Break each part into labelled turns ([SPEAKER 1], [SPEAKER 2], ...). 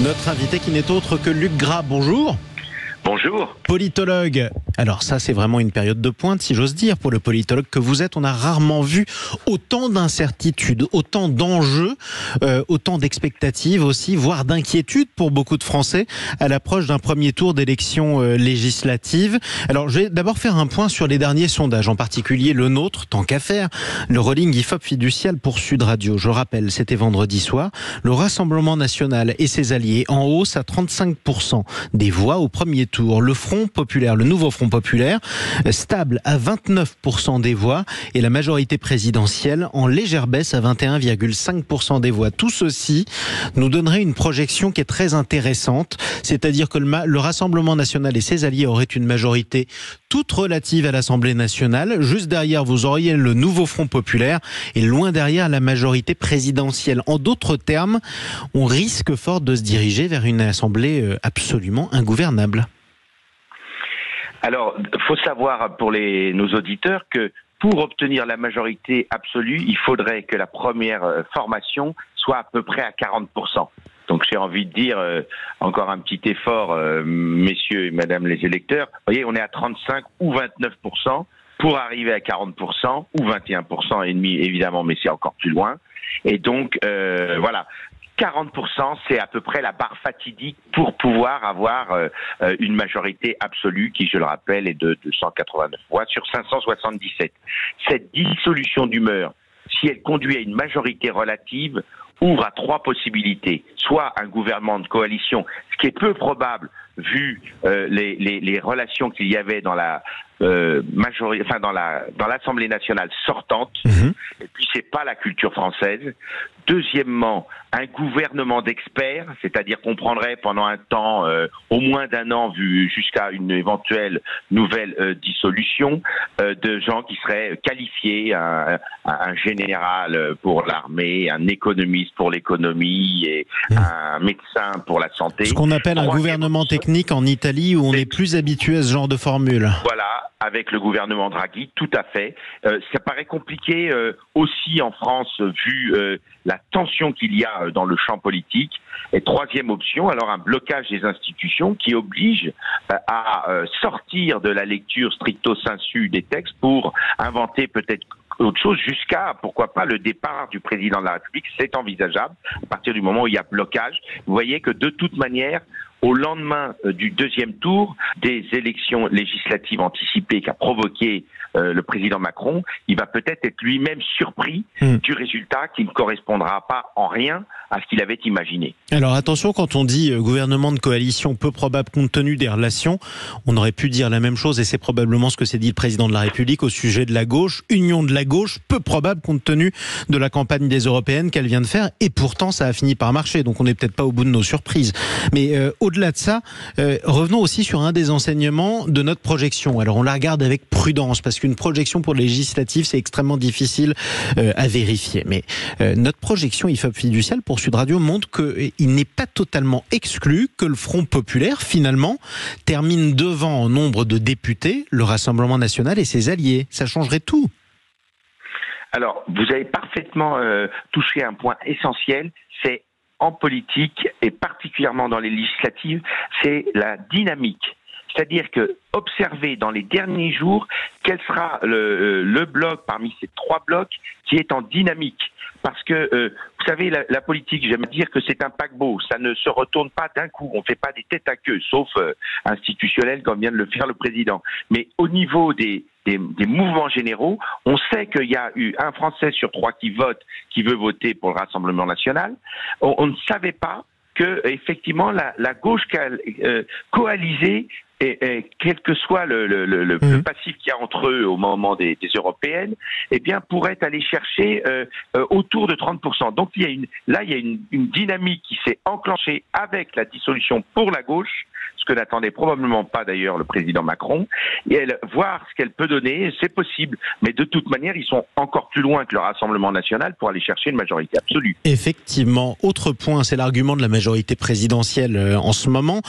[SPEAKER 1] Notre invité qui n'est autre que Luc Gras, bonjour.
[SPEAKER 2] Bonjour.
[SPEAKER 1] Politologue. Alors ça, c'est vraiment une période de pointe, si j'ose dire, pour le politologue que vous êtes. On a rarement vu autant d'incertitudes, autant d'enjeux, autant d'expectatives aussi, voire d'inquiétudes pour beaucoup de Français à l'approche d'un premier tour d'élection législative. Alors, je vais d'abord faire un point sur les derniers sondages, en particulier le nôtre, tant qu'à faire, le rolling IFOP fiducial pour Sud Radio. Je rappelle, c'était vendredi soir. Le Rassemblement national et ses alliés en hausse à 35% des voix au premier tour. Le Front populaire, le nouveau Front populaire, stable à 29% des voix et la majorité présidentielle en légère baisse à 21,5% des voix. Tout ceci nous donnerait une projection qui est très intéressante, c'est-à-dire que le Rassemblement national et ses alliés auraient une majorité toute relative à l'Assemblée nationale. Juste derrière, vous auriez le nouveau Front populaire et loin derrière la majorité présidentielle. En d'autres termes, on risque fort de se diriger vers une Assemblée absolument ingouvernable.
[SPEAKER 2] Alors, il faut savoir pour nos auditeurs que pour obtenir la majorité absolue, il faudrait que la première formation soit à peu près à 40%. Donc j'ai envie de dire, encore un petit effort, messieurs et madame les électeurs. Vous voyez, on est à 35 ou 29% pour arriver à 40% ou 21% et demi évidemment, mais c'est encore plus loin. Et donc, voilà. 40%, c'est à peu près la barre fatidique pour pouvoir avoir une majorité absolue qui, je le rappelle, est de 289 voix sur 577. Cette dissolution d'humeur, si elle conduit à une majorité relative, ouvre à trois possibilités. Soit un gouvernement de coalition, ce qui est peu probable vu les relations qu'il y avait dans la majorité, enfin dans l'Assemblée nationale sortante. Et puis c'est pas la culture française. Deuxièmement, un gouvernement d'experts, c'est-à-dire qu'on prendrait pendant un temps, au moins d'un an, vu jusqu'à une éventuelle nouvelle dissolution, de gens qui seraient qualifiés, un général pour l'armée, un économiste pour l'économie et un médecin pour la santé.
[SPEAKER 1] Ce qu'on appelle un gouvernement technique en Italie où on est plus habitué à ce genre de formule.
[SPEAKER 2] Voilà, avec le gouvernement Draghi, tout à fait. Ça paraît compliqué aussi en France vu la tension qu'il y a dans le champ politique. Et troisième option, alors un blocage des institutions qui oblige à sortir de la lecture stricto sensu des textes pour inventer peut-être autre chose jusqu'à, pourquoi pas, le départ du président de la République. C'est envisageable à partir du moment où il y a blocage. Vous voyez que de toute manière, au lendemain du deuxième tour des élections législatives anticipées qu'a provoqué le président Macron, il va peut-être être lui-même surpris du résultat qui ne correspondra pas en rien à ce qu'il avait imaginé.
[SPEAKER 1] Alors attention, quand on dit gouvernement de coalition peu probable compte tenu des relations, on aurait pu dire la même chose et c'est probablement ce que s'est dit le président de la République au sujet de la gauche, union de la gauche, peu probable compte tenu de la campagne des européennes qu'elle vient de faire et pourtant ça a fini par marcher, donc on n'est peut-être pas au bout de nos surprises. Mais au-delà de ça, revenons aussi sur un des enseignements de notre projection. Alors on la regarde avec prudence parce qu'une projection pour les législatives c'est extrêmement difficile à vérifier. Mais notre projection IFOP fiduciale pour Sud Radio montre qu'il n'est pas totalement exclu que le Front populaire finalement termine devant en nombre de députés le Rassemblement national et ses alliés. Ça changerait tout.
[SPEAKER 2] Alors vous avez parfaitement touché un point essentiel, c'est en politique et particulièrement dans les législatives, c'est la dynamique. C'est-à-dire que observer dans les derniers jours quel sera le bloc parmi ces trois blocs qui est en dynamique. Parce que, vous savez, la politique, j'aime dire que c'est un paquebot. Ça ne se retourne pas d'un coup. On ne fait pas des têtes à queue, sauf institutionnels comme vient de le faire le président. Mais au niveau des mouvements généraux, on sait qu'il y a eu un Français sur trois qui veut voter pour le Rassemblement national. On ne savait pas que effectivement la gauche coalisée et quel que soit le passif qu'il y a entre eux au moment des européennes, eh bien pourrait aller chercher autour de 30%. Donc il y a une dynamique qui s'est enclenchée avec la dissolution pour la gauche ce que n'attendait probablement pas d'ailleurs le président Macron, et voir ce qu'elle peut donner, c'est possible. Mais de toute manière, ils sont encore plus loin que le Rassemblement national pour aller chercher une majorité absolue.
[SPEAKER 1] Effectivement. Autre point, c'est l'argument de la majorité présidentielle en ce moment.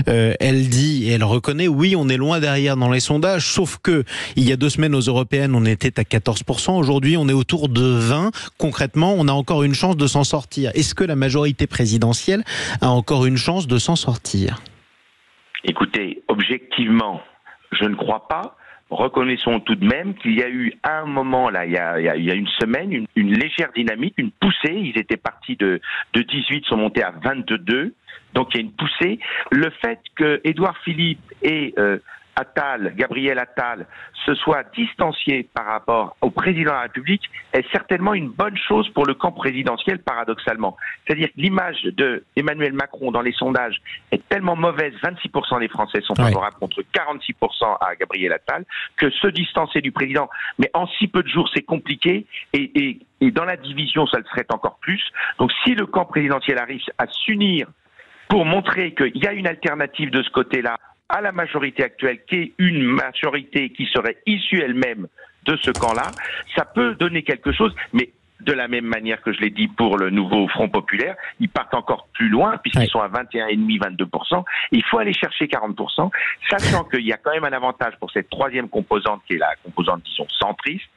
[SPEAKER 1] Elle dit et elle reconnaît, oui, on est loin derrière dans les sondages, sauf que il y a 2 semaines aux européennes, on était à 14%. Aujourd'hui, on est autour de 20%. Concrètement, on a encore une chance de s'en sortir. Est-ce que la majorité présidentielle a encore une chance de s'en sortir?
[SPEAKER 2] Écoutez, objectivement, je ne crois pas. Reconnaissons tout de même qu'il y a eu à un moment, là, il y a une semaine, une légère dynamique, une poussée. Ils étaient partis de 18, sont montés à 22. Donc il y a une poussée. Le fait que Édouard Philippe et Gabriel Attal, se soient distanciés par rapport au président de la République est certainement une bonne chose pour le camp présidentiel, paradoxalement. C'est-à-dire que l'image de Emmanuel Macron dans les sondages est tellement mauvaise, 26% des Français sont favorables contre 46% à Gabriel Attal, que se distancer du président, mais en si peu de jours, c'est compliqué, et dans la division, ça le serait encore plus. Donc si le camp présidentiel arrive à s'unir pour montrer qu'il y a une alternative de ce côté-là, à la majorité actuelle, qui est une majorité qui serait issue elle-même de ce camp-là, ça peut donner quelque chose, mais de la même manière que je l'ai dit pour le nouveau Front populaire, ils partent encore plus loin, puisqu'ils sont à 21,5%, 22%. Il faut aller chercher 40%, sachant qu'il y a quand même un avantage pour cette troisième composante, qui est la composante, disons, centriste,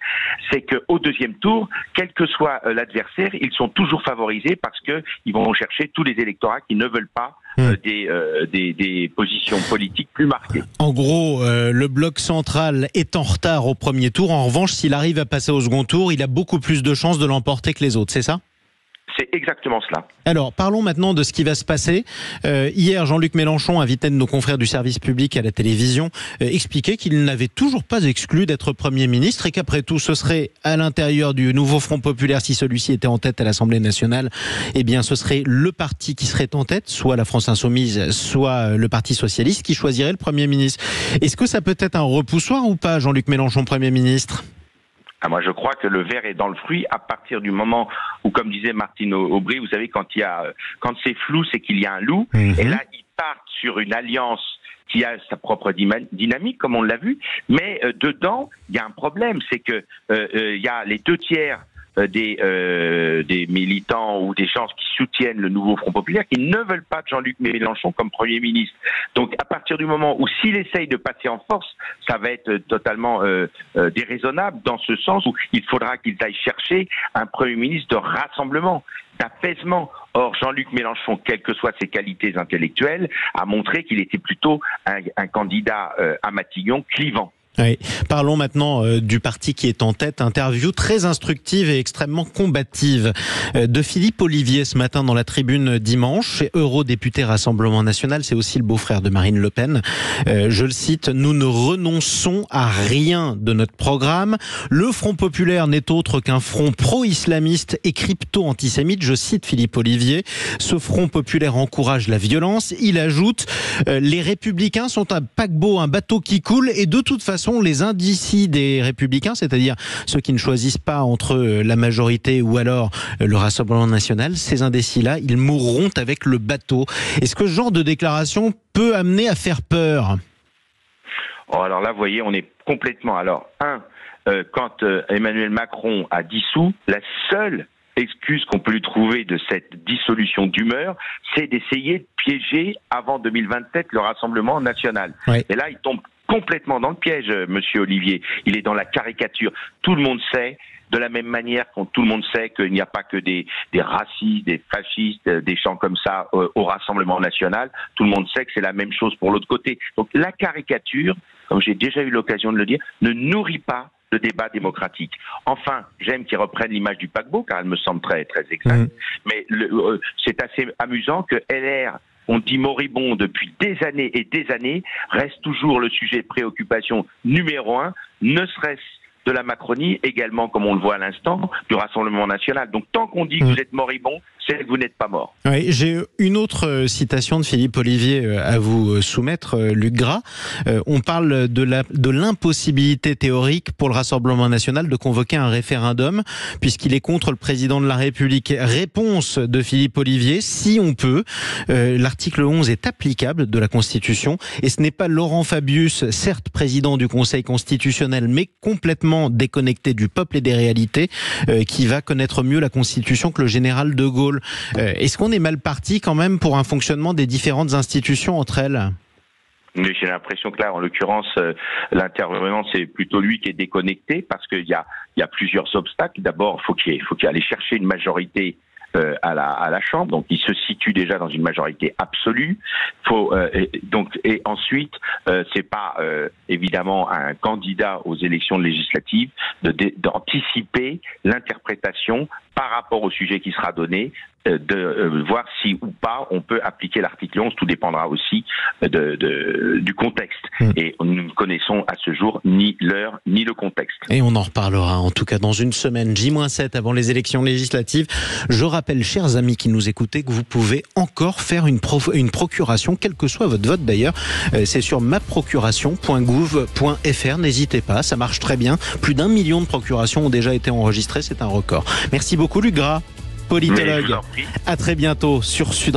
[SPEAKER 2] c'est qu'au deuxième tour, quel que soit l'adversaire, ils sont toujours favorisés parce qu'ils vont chercher tous les électorats qui ne veulent pas des positions politiques plus marquées.
[SPEAKER 1] En gros, le bloc central est en retard au premier tour. En revanche, s'il arrive à passer au second tour, il a beaucoup plus de chances de l'emporter que les autres, c'est ça ?
[SPEAKER 2] C'est exactement cela.
[SPEAKER 1] Alors, parlons maintenant de ce qui va se passer. Hier, Jean-Luc Mélenchon, invité de nos confrères du service public à la télévision, expliquait qu'il n'avait toujours pas exclu d'être Premier ministre et qu'après tout, ce serait à l'intérieur du nouveau Front populaire, si celui-ci était en tête à l'Assemblée nationale, eh bien, ce serait le parti qui serait en tête, soit la France Insoumise, soit le Parti Socialiste, qui choisirait le Premier ministre. Est-ce que ça peut être un repoussoir ou pas, Jean-Luc Mélenchon, Premier ministre ?
[SPEAKER 2] Moi, je crois que le verre est dans le fruit à partir du moment où, comme disait Martine Aubry, vous savez, quand c'est flou, c'est qu'il y a un loup. Et là, ils partent sur une alliance qui a sa propre dynamique, comme on l'a vu. Mais dedans, il y a un problème, c'est que il y a les 2/3 des militants ou des gens qui soutiennent le nouveau Front populaire qui ne veulent pas de Jean-Luc Mélenchon comme Premier ministre. Donc à partir du moment où s'il essaye de passer en force, ça va être totalement déraisonnable, dans ce sens où il faudra qu'ils aillent chercher un Premier ministre de rassemblement, d'apaisement. Or, Jean-Luc Mélenchon, quelles que soient ses qualités intellectuelles, a montré qu'il était plutôt un candidat à Matignon clivant.
[SPEAKER 1] Oui. Parlons maintenant du parti qui est en tête. Interview très instructive et extrêmement combative de Philippe Ollivier ce matin dans la Tribune dimanche. Eurodéputé Rassemblement National, c'est aussi le beau-frère de Marine Le Pen. Je le cite, « Nous ne renonçons à rien de notre programme. Le Front populaire n'est autre qu'un front pro-islamiste et crypto-antisémite. » Je cite Philippe Ollivier. « Ce Front populaire encourage la violence. » Il ajoute « Les Républicains sont un paquebot, un bateau qui coule et de toute façon, les indécis des Républicains, c'est-à-dire ceux qui ne choisissent pas entre la majorité ou alors le Rassemblement national, ces indécis-là, ils mourront avec le bateau. Est-ce que ce genre de déclaration peut amener à faire peur ?
[SPEAKER 2] Alors là, vous voyez, on est complètement... Alors, quand Emmanuel Macron a dissous, la seule excuse qu'on peut lui trouver de cette dissolution d'humeur, c'est d'essayer de piéger avant 2027 le Rassemblement national. Oui. Et là, il tombe complètement dans le piège, monsieur Ollivier. Il est dans la caricature. Tout le monde sait, de la même manière que tout le monde sait qu'il n'y a pas que des racistes, des fascistes, des gens comme ça au Rassemblement national. Tout le monde sait que c'est la même chose pour l'autre côté. Donc la caricature, comme j'ai déjà eu l'occasion de le dire, ne nourrit pas le débat démocratique. Enfin, j'aime qu'ils reprennent l'image du paquebot, car elle me semble très, très exacte. Mais c'est assez amusant que LR, on dit moribond depuis des années et des années, reste toujours le sujet de préoccupation numéro 1, ne serait-ce de la Macronie, également, comme on le voit à l'instant, du Rassemblement national. Donc tant qu'on dit que vous êtes moribond, c'est que vous n'êtes pas mort.
[SPEAKER 1] Oui, j'ai une autre citation de Philippe Ollivier à vous soumettre, Luc Gras. On parle de l'impossibilité théorique pour le Rassemblement national de convoquer un référendum, puisqu'il est contre le président de la République. Réponse de Philippe Ollivier: si on peut, l'article 11 est applicable de la Constitution, et ce n'est pas Laurent Fabius, certes président du Conseil constitutionnel, mais complètement déconnecté du peuple et des réalités, qui va connaître mieux la Constitution que le général de Gaulle. Est-ce qu'on est mal parti quand même pour un fonctionnement des différentes institutions entre elles ?
[SPEAKER 2] Mais j'ai l'impression que là, en l'occurrence, l'intervenant, c'est plutôt lui qui est déconnecté, parce qu'il y a plusieurs obstacles. D'abord, faut qu'il aille chercher une majorité à la Chambre, donc il se situe déjà dans une majorité absolue. Et ensuite, c'est pas évidemment un candidat aux élections législatives d'anticiper l'interprétation par rapport au sujet qui sera donné, de voir si ou pas on peut appliquer l'article 11. Tout dépendra aussi du contexte. Et nous ne connaissons à ce jour ni l'heure ni le contexte.
[SPEAKER 1] Et on en reparlera en tout cas dans une semaine, J-7 avant les élections législatives. Je rappelle, chers amis qui nous écoutez, que vous pouvez encore faire une procuration, quel que soit votre vote d'ailleurs. C'est sur maprocuration.gouv.fr. N'hésitez pas, ça marche très bien. Plus d'1 million de procurations ont déjà été enregistrées, c'est un record. Merci beaucoup Luc Gras, politologue. À très bientôt sur Sud Radio.